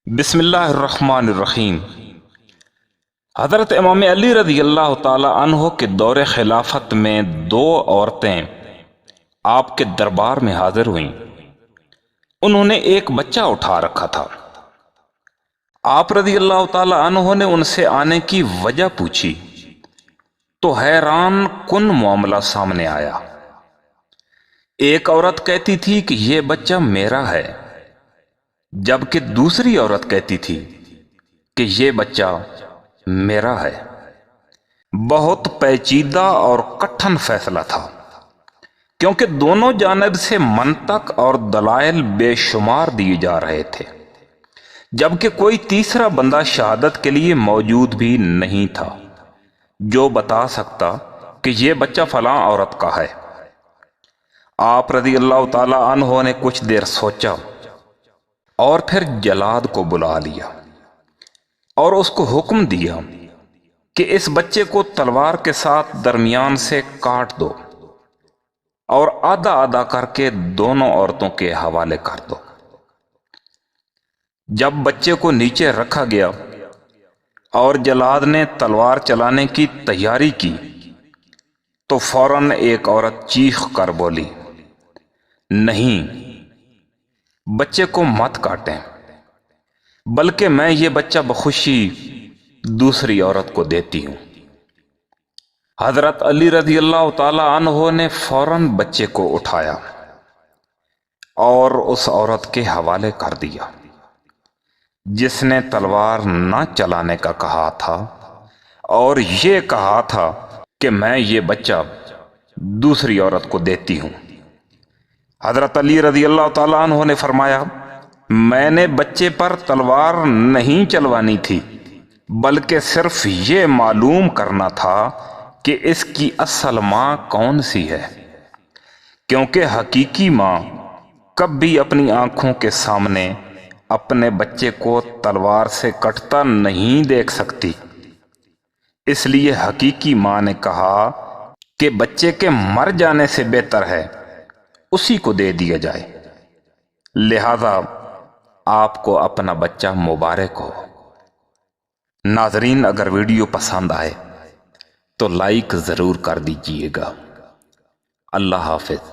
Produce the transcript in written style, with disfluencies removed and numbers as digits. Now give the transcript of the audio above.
بسم اللہ الرحمن الرحیم۔ حضرت امام علی رضی اللہ تعالی عنہ کے دور خلافت میں دو عورتیں آپ کے دربار میں حاضر ہوئیں۔ انہوں نے ایک بچہ اٹھا رکھا تھا۔ آپ رضی اللہ تعالی عنہ نے ان سے آنے کی وجہ پوچھی تو حیران کن معاملہ سامنے آیا۔ ایک عورت کہتی تھی کہ یہ بچہ میرا ہے، جبکہ دوسری عورت کہتی تھی کہ یہ بچہ میرا ہے۔ بہت پیچیدہ اور کٹھن فیصلہ تھا، کیونکہ دونوں جانب سے منطق اور دلائل بے شمار دیے جا رہے تھے، جبکہ کوئی تیسرا بندہ شہادت کے لیے موجود بھی نہیں تھا جو بتا سکتا کہ یہ بچہ فلاں عورت کا ہے۔ آپ رضی اللہ تعالی عنہ نے کچھ دیر سوچا اور پھر جلاد کو بلا لیا اور اس کو حکم دیا کہ اس بچے کو تلوار کے ساتھ درمیان سے کاٹ دو اور آدھا آدھا کر کے دونوں عورتوں کے حوالے کر دو۔ جب بچے کو نیچے رکھا گیا اور جلاد نے تلوار چلانے کی تیاری کی تو فوراً ایک عورت چیخ کر بولی، نہیں، بچے کو مت کاٹیں، بلکہ میں یہ بچہ بخوشی دوسری عورت کو دیتی ہوں۔ حضرت علی رضی اللہ تعالی عنہ نے فوراً بچے کو اٹھایا اور اس عورت کے حوالے کر دیا جس نے تلوار نہ چلانے کا کہا تھا اور یہ کہا تھا کہ میں یہ بچہ دوسری عورت کو دیتی ہوں۔ حضرت علی رضی اللہ تعالیٰ عنہ نے فرمایا، میں نے بچے پر تلوار نہیں چلوانی تھی، بلکہ صرف یہ معلوم کرنا تھا کہ اس کی اصل ماں کون سی ہے، کیونکہ حقیقی ماں کبھی اپنی آنکھوں کے سامنے اپنے بچے کو تلوار سے کٹتا نہیں دیکھ سکتی۔ اس لیے حقیقی ماں نے کہا کہ بچے کے مر جانے سے بہتر ہے اسی کو دے دیا جائے، لہذا آپ کو اپنا بچہ مبارک ہو۔ ناظرین، اگر ویڈیو پسند آئے تو لائک ضرور کر دیجئے گا۔ اللہ حافظ۔